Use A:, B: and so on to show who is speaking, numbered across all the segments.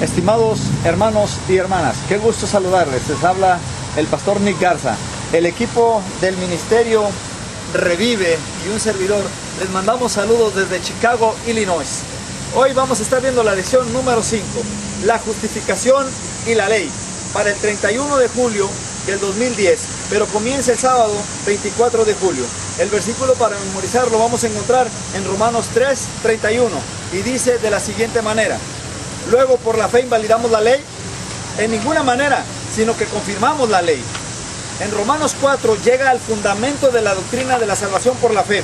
A: Estimados hermanos y hermanas, qué gusto saludarles. Les habla el pastor Nick Garza. El equipo del ministerio Revive y un servidor les mandamos saludos desde Chicago, Illinois. Hoy vamos a estar viendo la lección número 5, la justificación y la ley, para el 31 de julio del 2010, pero comienza el sábado 24 de julio. El versículo para memorizarlo vamos a encontrar en Romanos 3:31 y dice de la siguiente manera: luego, por la fe invalidamos la ley, en ninguna manera, sino que confirmamos la ley. En Romanos 4 llega al fundamento de la doctrina de la salvación por la fe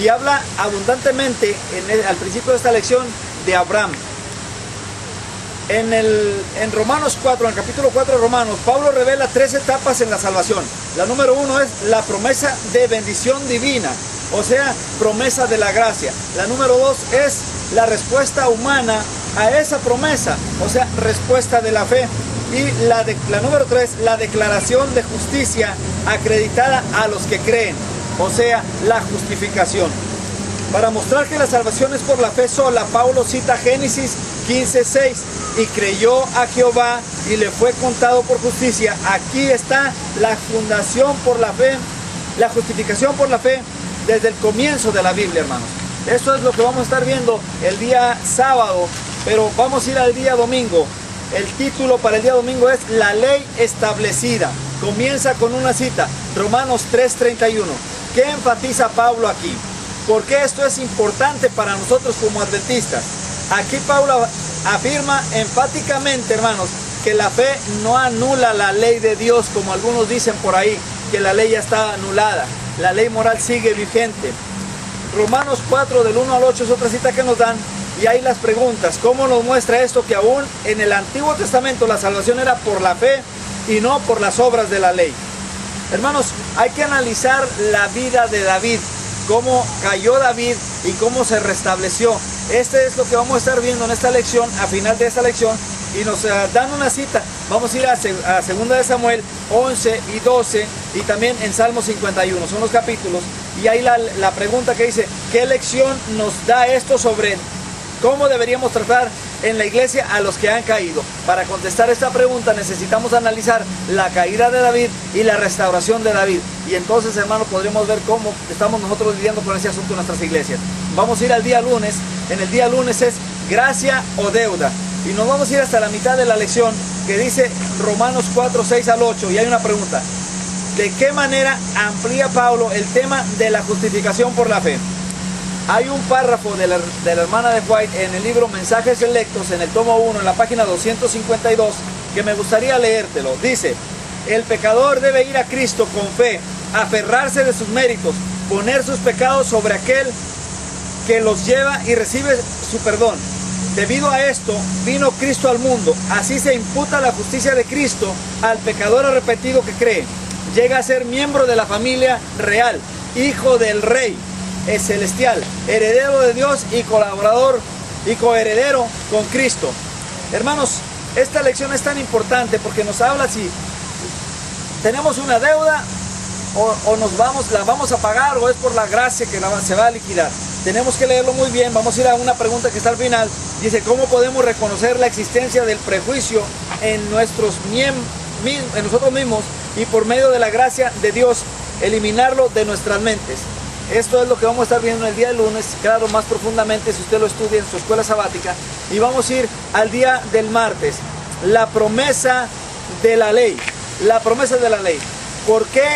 A: y habla abundantemente al principio de esta lección de Abraham. En Romanos 4, en el capítulo 4 de Romanos, Pablo revela 3 etapas en la salvación. La número 1 es la promesa de bendición divina, o sea, promesa de la gracia. La número 2 es la respuesta humana a esa promesa, o sea, respuesta de la fe. Y la número 3, la declaración de justicia acreditada a los que creen, o sea, la justificación. Para mostrar que la salvación es por la fe sola, Pablo cita Génesis 15:6, y creyó a Jehová y le fue contado por justicia. Aquí está la fundación por la fe, la justificación por la fe desde el comienzo de la Biblia, hermanos. Esto es lo que vamos a estar viendo el día sábado, pero vamos a ir al día domingo. El título para el día domingo es La ley establecida. Comienza con una cita, Romanos 3:31. ¿Qué enfatiza Pablo aquí? ¿Por qué esto es importante para nosotros como adventistas? Aquí Pablo afirma enfáticamente, hermanos, que la fe no anula la ley de Dios, como algunos dicen por ahí, que la ley ya está anulada. La ley moral sigue vigente. Romanos 4, del 1 al 8 es otra cita que nos dan. Y hay las preguntas, ¿cómo nos muestra esto? Que aún en el Antiguo Testamento la salvación era por la fe y no por las obras de la ley. Hermanos, hay que analizar la vida de David, cómo cayó David y cómo se restableció. Este es lo que vamos a estar viendo en esta lección, a final de esta lección, y nos dan una cita. Vamos a ir a 2 de Samuel 11 y 12 y también en Salmo 51, son los capítulos. Y ahí la pregunta que dice, ¿qué lección nos da esto sobre cómo deberíamos tratar en la iglesia a los que han caído? Para contestar esta pregunta necesitamos analizar la caída de David y la restauración de David. Y entonces, hermanos, podremos ver cómo estamos nosotros lidiando con ese asunto en nuestras iglesias. Vamos a ir al día lunes. En el día lunes es gracia o deuda. Y nos vamos a ir hasta la mitad de la lección, que dice Romanos 4, 6 al 8. Y hay una pregunta. ¿De qué manera amplía Pablo el tema de la justificación por la fe? Hay un párrafo de la hermana de White en el libro Mensajes Selectos, en el tomo 1, en la página 252, que me gustaría leértelo. Dice: el pecador debe ir a Cristo con fe, aferrarse de sus méritos, poner sus pecados sobre aquel que los lleva y recibe su perdón. Debido a esto, vino Cristo al mundo. Así se imputa la justicia de Cristo al pecador arrepentido que cree. Llega a ser miembro de la familia real, hijo del rey, es celestial, heredero de Dios y colaborador y coheredero con Cristo. Hermanos, esta lección es tan importante porque nos habla si tenemos una deuda o la vamos a pagar, o es por la gracia que se va a liquidar. Tenemos que leerlo muy bien. Vamos a ir a una pregunta que está al final. Dice: ¿cómo podemos reconocer la existencia del prejuicio en nosotros mismos y por medio de la gracia de Dios eliminarlo de nuestras mentes? Esto es lo que vamos a estar viendo el día de lunes, claro, más profundamente si usted lo estudia en su escuela sabática. Y vamos a ir al día del martes, la promesa de la ley. La promesa de la ley. ¿Por qué?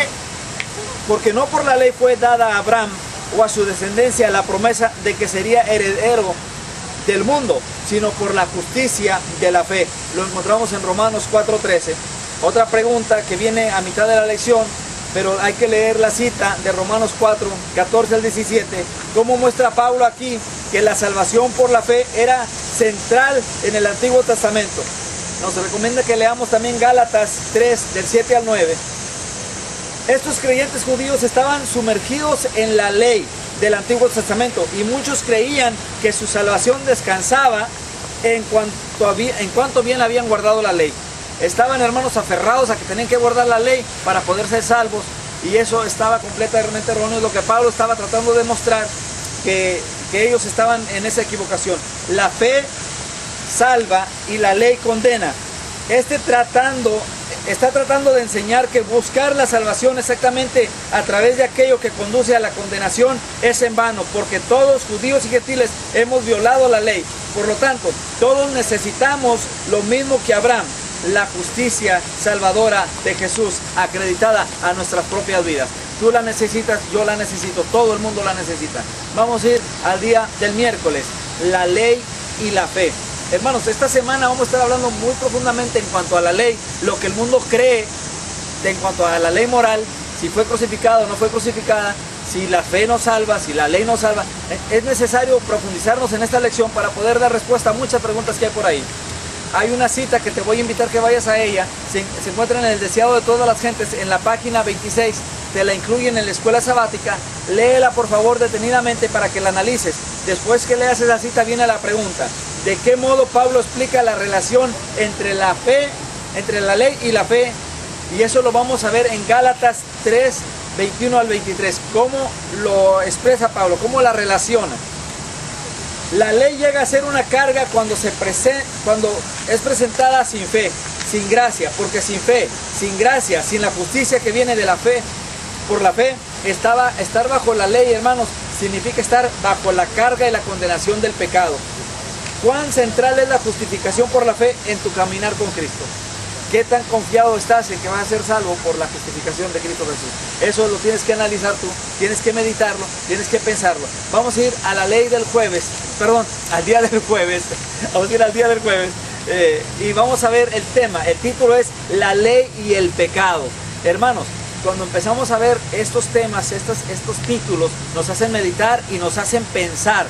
A: Porque no por la ley fue dada a Abraham o a su descendencia la promesa de que sería heredero del mundo, sino por la justicia de la fe. Lo encontramos en Romanos 4:13. Otra pregunta que viene a mitad de la lección, pero hay que leer la cita de Romanos 4, 14 al 17. ¿Cómo muestra Pablo aquí que la salvación por la fe era central en el Antiguo Testamento? Nos recomienda que leamos también Gálatas 3, del 7 al 9. Estos creyentes judíos estaban sumergidos en la ley del Antiguo Testamento y muchos creían que su salvación descansaba en cuanto bien habían guardado la ley. Estaban, hermanos, aferrados a que tenían que guardar la ley para poder ser salvos, y eso estaba completamente erróneo. Es lo que Pablo estaba tratando de mostrar, que ellos estaban en esa equivocación. La fe salva y la ley condena. Está tratando de enseñar que buscar la salvación exactamente a través de aquello que conduce a la condenación es en vano, porque todos, judíos y gentiles, hemos violado la ley. Por lo tanto, todos necesitamos lo mismo que Abraham, la justicia salvadora de Jesús, acreditada a nuestras propias vidas. Tú la necesitas, yo la necesito, todo el mundo la necesita. Vamos a ir al día del miércoles, la ley y la fe. Hermanos, esta semana vamos a estar hablando muy profundamente en cuanto a la ley, lo que el mundo cree en cuanto a la ley moral, si fue crucificada o no fue crucificada, si la fe nos salva, si la ley nos salva. Es necesario profundizarnos en esta lección para poder dar respuesta a muchas preguntas que hay por ahí. Hay una cita que te voy a invitar que vayas a ella, se encuentra en el deseado de todas las gentes, en la página 26, te la incluyen en la escuela sabática, léela por favor detenidamente para que la analices. Después que leas esa cita viene la pregunta, ¿de qué modo Pablo explica la relación entre la fe, entre la ley y la fe? Y eso lo vamos a ver en Gálatas 3, 21 al 23, cómo lo expresa Pablo, cómo la relaciona. La ley llega a ser una carga cuando es presentada sin fe, sin gracia, porque sin fe, sin gracia, sin la justicia que viene de la fe, por la fe, estar bajo la ley, hermanos, significa estar bajo la carga y la condenación del pecado. ¿Cuán central es la justificación por la fe en tu caminar con Cristo? ¿Qué tan confiado estás en que vas a ser salvo por la justificación de Cristo Jesús? Eso lo tienes que analizar tú, tienes que meditarlo, tienes que pensarlo. Vamos a ir a la ley del jueves, perdón, al día del jueves, vamos a ir al día del jueves y vamos a ver el tema. El título es La ley y el pecado. Hermanos, cuando empezamos a ver estos temas, estos títulos, nos hacen meditar y nos hacen pensar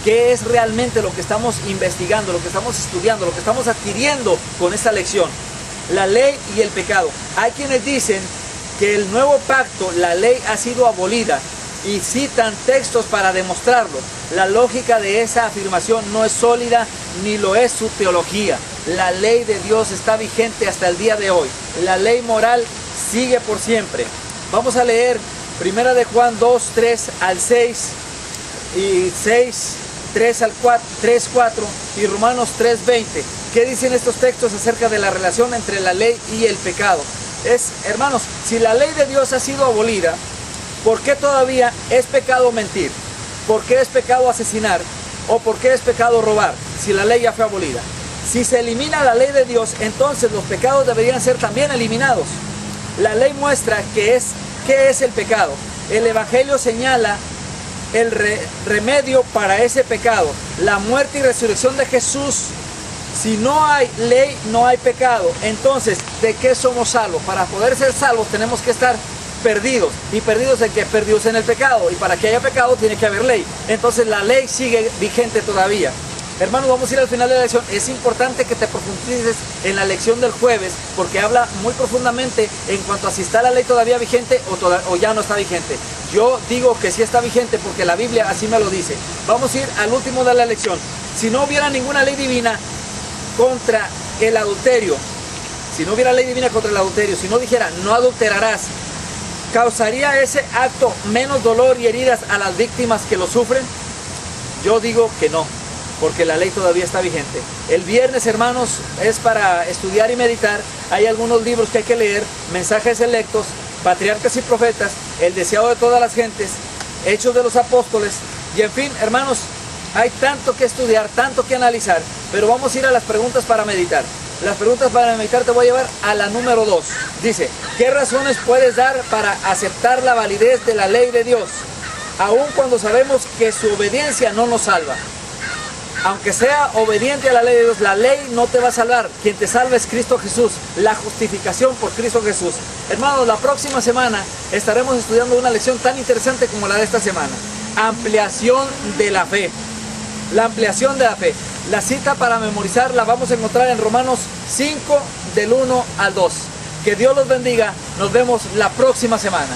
A: qué es realmente lo que estamos investigando, lo que estamos estudiando, lo que estamos adquiriendo con esta lección. La ley y el pecado. Hay quienes dicen que el nuevo pacto, la ley ha sido abolida y citan textos para demostrarlo. La lógica de esa afirmación no es sólida ni lo es su teología. La ley de Dios está vigente hasta el día de hoy. La ley moral sigue por siempre. Vamos a leer 1 de Juan 2, 3 al 6 y 6, 3 al 4, 3, 4 y Romanos 3, 20. ¿Qué dicen estos textos acerca de la relación entre la ley y el pecado? Hermanos, si la ley de Dios ha sido abolida, ¿por qué todavía es pecado mentir? ¿Por qué es pecado asesinar? ¿O por qué es pecado robar? Si la ley ya fue abolida. Si se elimina la ley de Dios, entonces los pecados deberían ser también eliminados. La ley muestra qué es el pecado. El Evangelio señala el remedio para ese pecado, la muerte y resurrección de Jesús. Si no hay ley, no hay pecado. Entonces, ¿de qué somos salvos? Para poder ser salvos tenemos que estar perdidos. ¿Y perdidos en qué? Perdidos en el pecado. Y para que haya pecado tiene que haber ley. Entonces la ley sigue vigente todavía. Hermanos, vamos a ir al final de la lección. Es importante que te profundices en la lección del jueves, porque habla muy profundamente en cuanto a si está la ley todavía vigente o ya no está vigente. Yo digo que sí está vigente porque la Biblia así me lo dice. Vamos a ir al último de la lección. Si no hubiera ninguna ley divina contra el adulterio, si no hubiera ley divina contra el adulterio, si no dijera no adulterarás, ¿causaría ese acto menos dolor y heridas a las víctimas que lo sufren? Yo digo que no, porque la ley todavía está vigente. El viernes, hermanos, es para estudiar y meditar. Hay algunos libros que hay que leer: Mensajes Selectos, Patriarcas y Profetas, El Deseado de Todas las Gentes, Hechos de los Apóstoles, y en fin, hermanos, hay tanto que estudiar, tanto que analizar, pero vamos a ir a las preguntas para meditar. Las preguntas para meditar te voy a llevar a la número 2. Dice, ¿qué razones puedes dar para aceptar la validez de la ley de Dios, aun cuando sabemos que su obediencia no nos salva? Aunque sea obediente a la ley de Dios, la ley no te va a salvar. Quien te salva es Cristo Jesús, la justificación por Cristo Jesús. Hermanos, la próxima semana estaremos estudiando una lección tan interesante como la de esta semana. Ampliación de la fe. La ampliación de la fe. La cita para memorizar la vamos a encontrar en Romanos 5, del 1 al 2. Que Dios los bendiga. Nos vemos la próxima semana.